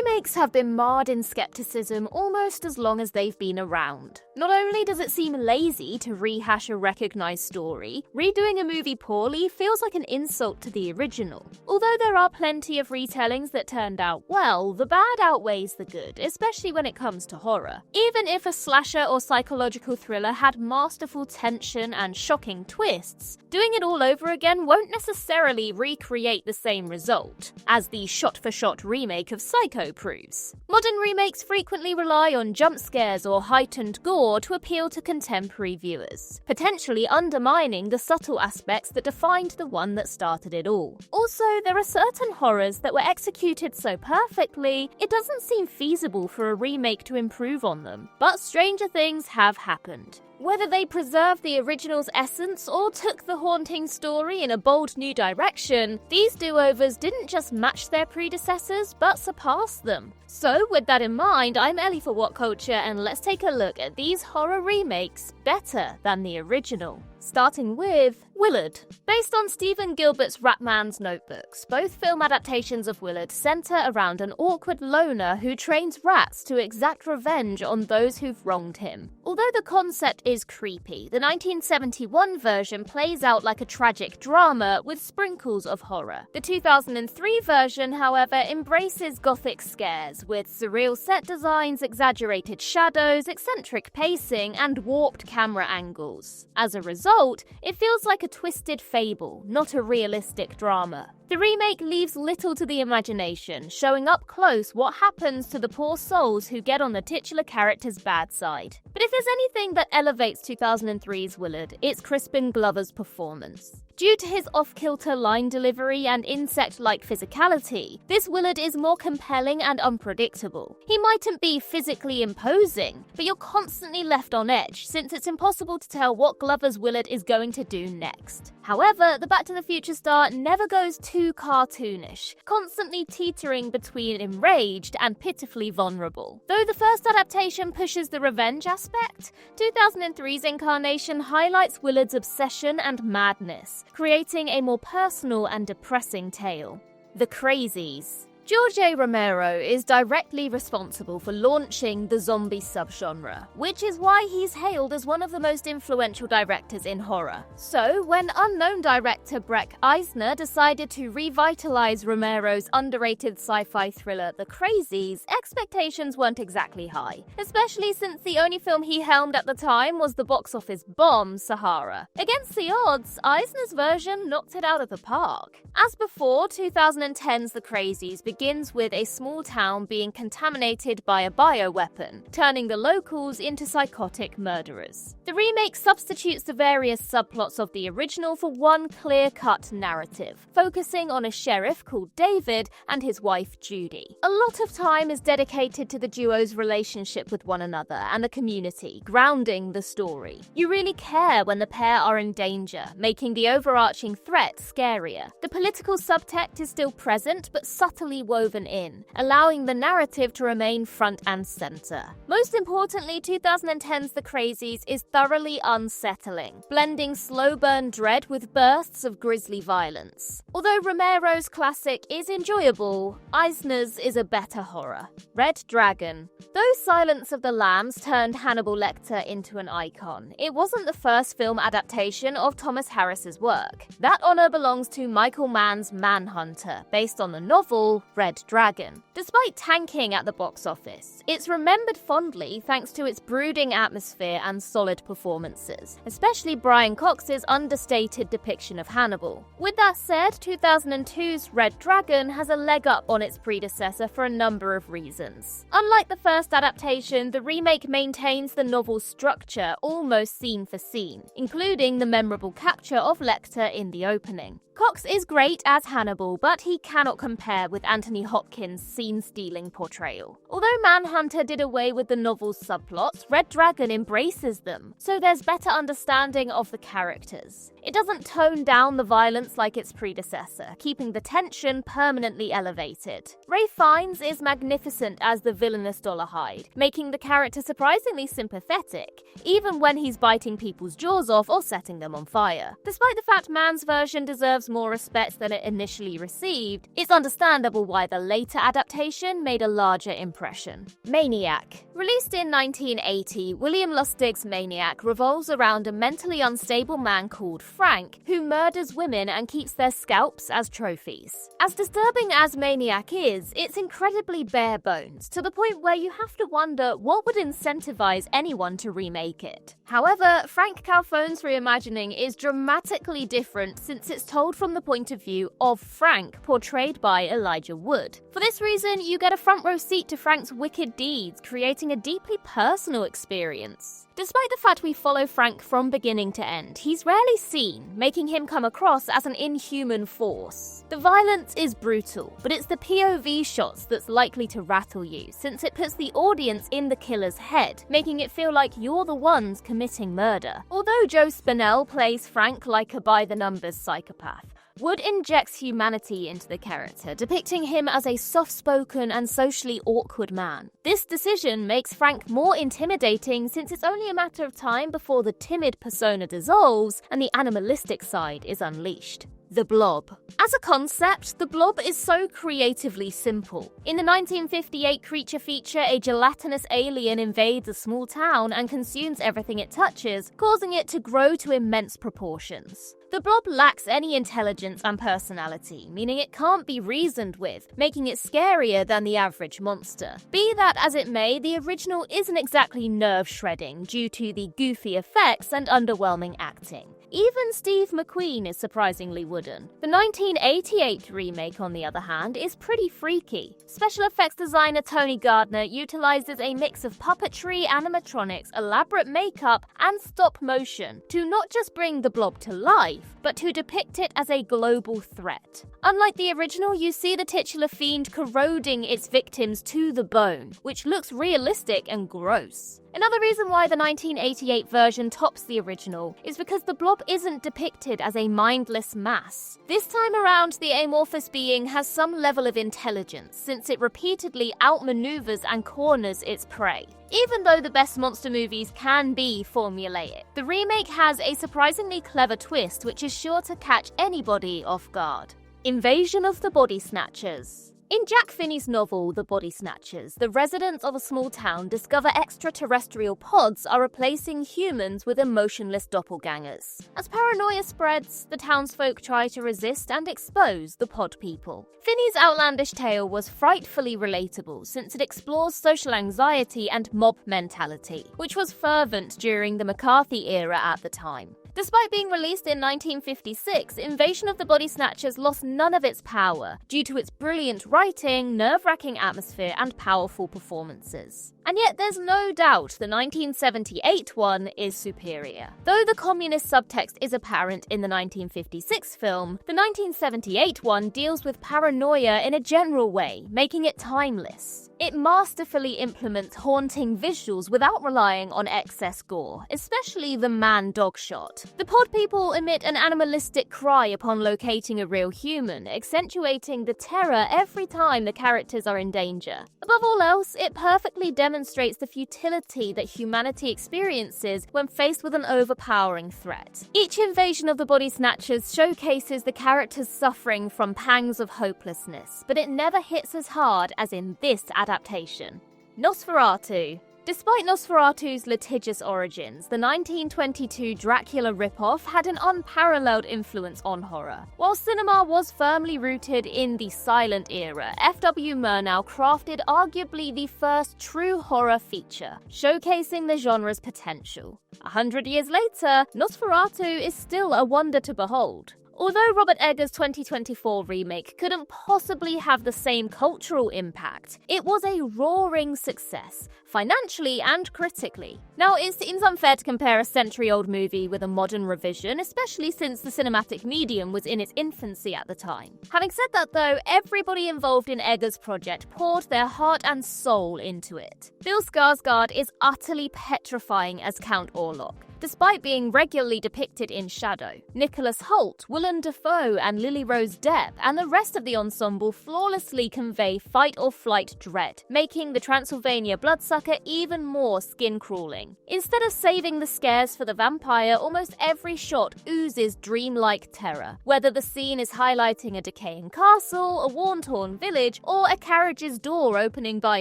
Remakes have been marred in skepticism almost as long as they've been around. Not only does it seem lazy to rehash a recognized story, redoing a movie poorly feels like an insult to the original. Although there are plenty of retellings that turned out well, the bad outweighs the good, especially when it comes to horror. Even if a slasher or psychological thriller had masterful tension and shocking twists, doing it all over again won't necessarily recreate the same result, as the shot-for-shot remake of Psycho proves. Modern remakes frequently rely on jump scares or heightened gore to appeal to contemporary viewers, potentially undermining the subtle aspects that defined the one that started it all. Also, there are certain horrors that were executed so perfectly, it doesn't seem feasible for a remake to improve on them. But stranger things have happened. Whether they preserved the original's essence or took the haunting story in a bold new direction, these do-overs didn't just match their predecessors, but surpassed them. So, with that in mind, I'm Ellie for What Culture, and let's take a look at these horror remakes better than the original. Starting with Willard. Based on Stephen Gilbert's Ratman's Notebooks, both film adaptations of Willard center around an awkward loner who trains rats to exact revenge on those who've wronged him. Although the concept is creepy, the 1971 version plays out like a tragic drama with sprinkles of horror. The 2003 version, however, embraces gothic scares with surreal set designs, exaggerated shadows, eccentric pacing, and warped camera angles. As a result, it feels like a twisted fable, not a realistic drama. The remake leaves little to the imagination, showing up close what happens to the poor souls who get on the titular character's bad side. But if there's anything that elevates 2003's Willard, it's Crispin Glover's performance. Due to his off-kilter line delivery and insect-like physicality, this Willard is more compelling and unpredictable. He mightn't be physically imposing, but you're constantly left on edge, since it's impossible to tell what Glover's Willard is going to do next. However, the Back to the Future star never goes too cartoonish, constantly teetering between enraged and pitifully vulnerable. Though the first adaptation pushes the revenge aspect, 2003's incarnation highlights Willard's obsession and madness, creating a more personal and depressing tale. The Crazies. George A. Romero is directly responsible for launching the zombie subgenre, which is why he's hailed as one of the most influential directors in horror. So, when unknown director Breck Eisner decided to revitalize Romero's underrated sci-fi thriller The Crazies, expectations weren't exactly high, especially since the only film he helmed at the time was the box office bomb Sahara. Against the odds, Eisner's version knocked it out of the park. As before, 2010's The Crazies begins with a small town being contaminated by a bioweapon, turning the locals into psychotic murderers. The remake substitutes the various subplots of the original for one clear-cut narrative, focusing on a sheriff called David and his wife Judy. A lot of time is dedicated to the duo's relationship with one another and the community, grounding the story. You really care when the pair are in danger, making the overarching threat scarier. The political subtext is still present, but subtly woven in, allowing the narrative to remain front and center. Most importantly, 2010's The Crazies is thoroughly unsettling, blending slow-burn dread with bursts of grisly violence. Although Romero's classic is enjoyable, Eisner's is a better horror. Red Dragon. Though Silence of the Lambs turned Hannibal Lecter into an icon, it wasn't the first film adaptation of Thomas Harris's work. That honor belongs to Michael Mann's Manhunter, based on the novel Red Dragon. Despite tanking at the box office, it's remembered fondly thanks to its brooding atmosphere and solid performances, especially Brian Cox's understated depiction of Hannibal. With that said, 2002's Red Dragon has a leg up on its predecessor for a number of reasons. Unlike the first adaptation, the remake maintains the novel's structure almost scene for scene, including the memorable capture of Lecter in the opening. Cox is great as Hannibal, but he cannot compare with Anthony Hopkins' scene-stealing portrayal. Although Manhunter did away with the novel's subplots, Red Dragon embraces them, so there's better understanding of the characters. It doesn't tone down the violence like its predecessor, keeping the tension permanently elevated. Ralph Fiennes is magnificent as the villainous Dolarhyde, making the character surprisingly sympathetic, even when he's biting people's jaws off or setting them on fire. Despite the fact Mann's version deserves more respect than it initially received, it's understandable why the later adaptation made a larger impression. Maniac. Released in 1980, William Lustig's Maniac revolves around a mentally unstable man called Frank, who murders women and keeps their scalps as trophies. As disturbing as Maniac is, it's incredibly bare bones, to the point where you have to wonder what would incentivize anyone to remake it. However, Frank Calfone's reimagining is dramatically different since it's told from the point of view of Frank, portrayed by Elijah Wood. For this reason, you get a front row seat to Frank's wicked deeds, creating a deeply personal experience. Despite the fact we follow Frank from beginning to end, he's rarely seen, making him come across as an inhuman force. The violence is brutal, but it's the POV shots that's likely to rattle you, since it puts the audience in the killer's head, making it feel like you're the ones committing murder. Although Joe Spinell plays Frank like a by-the-numbers psychopath, Wood injects humanity into the character, depicting him as a soft-spoken and socially awkward man. This decision makes Frank more intimidating since it's only a matter of time before the timid persona dissolves and the animalistic side is unleashed. The Blob. As a concept, the Blob is so creatively simple. In the 1958 creature feature, a gelatinous alien invades a small town and consumes everything it touches, causing it to grow to immense proportions. The Blob lacks any intelligence and personality, meaning it can't be reasoned with, making it scarier than the average monster. Be that as it may, the original isn't exactly nerve-shredding due to the goofy effects and underwhelming acting. Even Steve McQueen is surprisingly wooden. The 1988 remake, on the other hand, is pretty freaky. Special effects designer Tony Gardner utilizes a mix of puppetry, animatronics, elaborate makeup, and stop motion to not just bring the Blob to life, but to depict it as a global threat. Unlike the original, you see the titular fiend corroding its victims to the bone, which looks realistic and gross. Another reason why the 1988 version tops the original is because the Blob isn't depicted as a mindless mass. This time around, the amorphous being has some level of intelligence, since it repeatedly outmaneuvers and corners its prey. Even though the best monster movies can be formulaic, the remake has a surprisingly clever twist which is sure to catch anybody off guard. Invasion of the Body Snatchers. In Jack Finney's novel, The Body Snatchers, the residents of a small town discover extraterrestrial pods are replacing humans with emotionless doppelgangers. As paranoia spreads, the townsfolk try to resist and expose the pod people. Finney's outlandish tale was frightfully relatable since it explores social anxiety and mob mentality, which was fervent during the McCarthy era at the time. Despite being released in 1956, Invasion of the Body Snatchers lost none of its power due to its brilliant writing, nerve-wracking atmosphere, and powerful performances. And yet there's no doubt the 1978 one is superior. Though the communist subtext is apparent in the 1956 film, the 1978 one deals with paranoia in a general way, making it timeless. It masterfully implements haunting visuals without relying on excess gore, especially the man-dog shot. The pod people emit an animalistic cry upon locating a real human, accentuating the terror every time the characters are in danger. Above all else, it perfectly demonstrates the futility that humanity experiences when faced with an overpowering threat. Each invasion of the Body Snatchers showcases the characters suffering from pangs of hopelessness, but it never hits as hard as in this adaptation. Nosferatu. Despite Nosferatu's litigious origins, the 1922 Dracula ripoff had an unparalleled influence on horror. While cinema was firmly rooted in the silent era, F.W. Murnau crafted arguably the first true horror feature, showcasing the genre's potential. 100 years later, Nosferatu is still a wonder to behold. Although Robert Eggers' 2024 remake couldn't possibly have the same cultural impact, it was a roaring success, financially and critically. Now, it seems unfair to compare a century-old movie with a modern revision, especially since the cinematic medium was in its infancy at the time. Having said that though, everybody involved in Eggers' project poured their heart and soul into it. Bill Skarsgård is utterly petrifying as Count Orlok. despite being regularly depicted in shadow. Nicholas Hoult, Willem Dafoe, and Lily Rose Depp and the rest of the ensemble flawlessly convey fight-or-flight dread, making the Transylvania bloodsucker even more skin-crawling. Instead of saving the scares for the vampire, almost every shot oozes dreamlike terror, whether the scene is highlighting a decaying castle, a worn-torn village, or a carriage's door opening by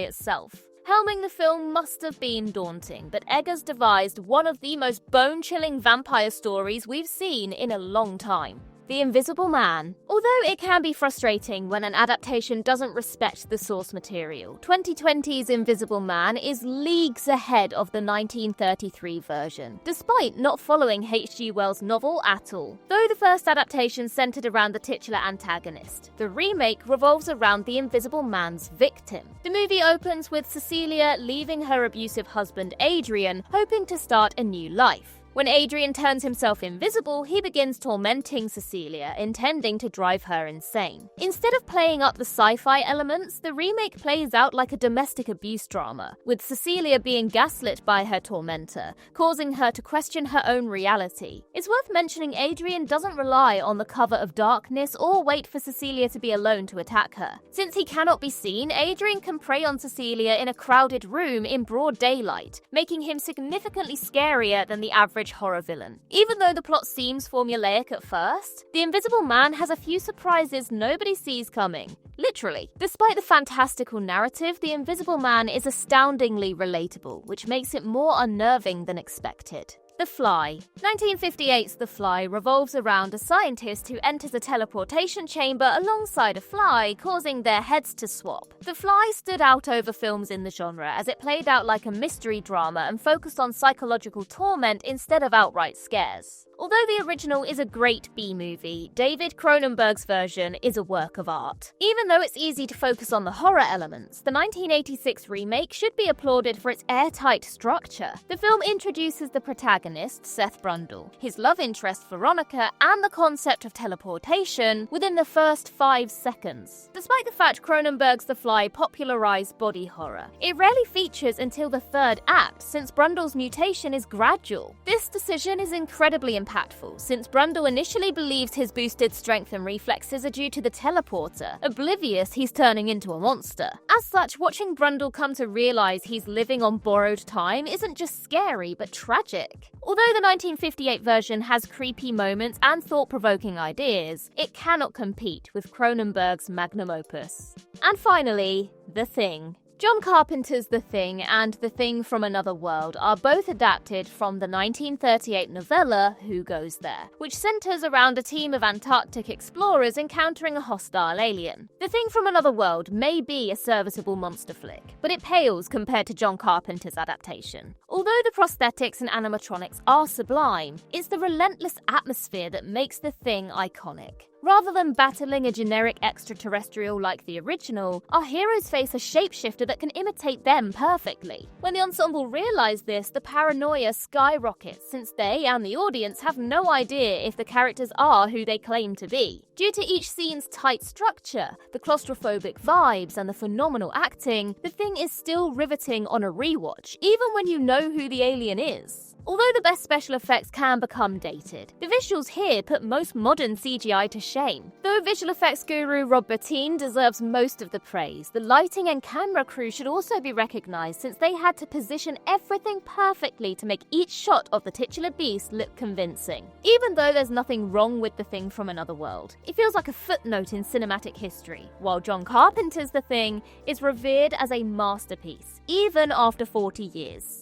itself. Helming the film must have been daunting, but Eggers devised one of the most bone-chilling vampire stories we've seen in a long time. The Invisible Man. Although it can be frustrating when an adaptation doesn't respect the source material, 2020's Invisible Man is leagues ahead of the 1933 version, despite not following H.G. Wells' novel at all. Though the first adaptation centered around the titular antagonist, the remake revolves around the Invisible Man's victim. The movie opens with Cecilia leaving her abusive husband Adrian, hoping to start a new life. When Adrian turns himself invisible, he begins tormenting Cecilia, intending to drive her insane. Instead of playing up the sci-fi elements, the remake plays out like a domestic abuse drama, with Cecilia being gaslit by her tormentor, causing her to question her own reality. It's worth mentioning Adrian doesn't rely on the cover of darkness or wait for Cecilia to be alone to attack her. Since he cannot be seen, Adrian can prey on Cecilia in a crowded room in broad daylight, making him significantly scarier than the average horror villain. Even though the plot seems formulaic at first, The Invisible Man has a few surprises nobody sees coming. Literally. Despite the fantastical narrative, The Invisible Man is astoundingly relatable, which makes it more unnerving than expected. The Fly. 1958's The Fly revolves around a scientist who enters a teleportation chamber alongside a fly, causing their heads to swap. The Fly stood out over films in the genre as it played out like a mystery drama and focused on psychological torment instead of outright scares. Although the original is a great B-movie, David Cronenberg's version is a work of art. Even though it's easy to focus on the horror elements, the 1986 remake should be applauded for its airtight structure. The film introduces the protagonist, Seth Brundle, his love interest, Veronica, and the concept of teleportation within the first 5 seconds. Despite the fact Cronenberg's The Fly popularized body horror, it rarely features until the 3rd act, since Brundle's mutation is gradual. This decision is incredibly impactful, since Brundle initially believes his boosted strength and reflexes are due to the teleporter, oblivious he's turning into a monster. As such, watching Brundle come to realize he's living on borrowed time isn't just scary, but tragic. Although the 1958 version has creepy moments and thought-provoking ideas, it cannot compete with Cronenberg's magnum opus. And finally, The Thing. John Carpenter's The Thing and The Thing from Another World are both adapted from the 1938 novella Who Goes There, which centers around a team of Antarctic explorers encountering a hostile alien. The Thing from Another World may be a serviceable monster flick, but it pales compared to John Carpenter's adaptation. Although the prosthetics and animatronics are sublime, it's the relentless atmosphere that makes The Thing iconic. Rather than battling a generic extraterrestrial like the original, our heroes face a shapeshifter that can imitate them perfectly. When the ensemble realize this, the paranoia skyrockets, since they and the audience have no idea if the characters are who they claim to be. Due to each scene's tight structure, the claustrophobic vibes, and the phenomenal acting, The Thing is still riveting on a rewatch, even when you know who the alien is. Although the best special effects can become dated, the visuals here put most modern CGI to shame. Though visual effects guru Rob Bottin deserves most of the praise, the lighting and camera crew should also be recognized, since they had to position everything perfectly to make each shot of the titular beast look convincing. Even though there's nothing wrong with The Thing from Another World, it feels like a footnote in cinematic history, while John Carpenter's The Thing is revered as a masterpiece, even after 40 years.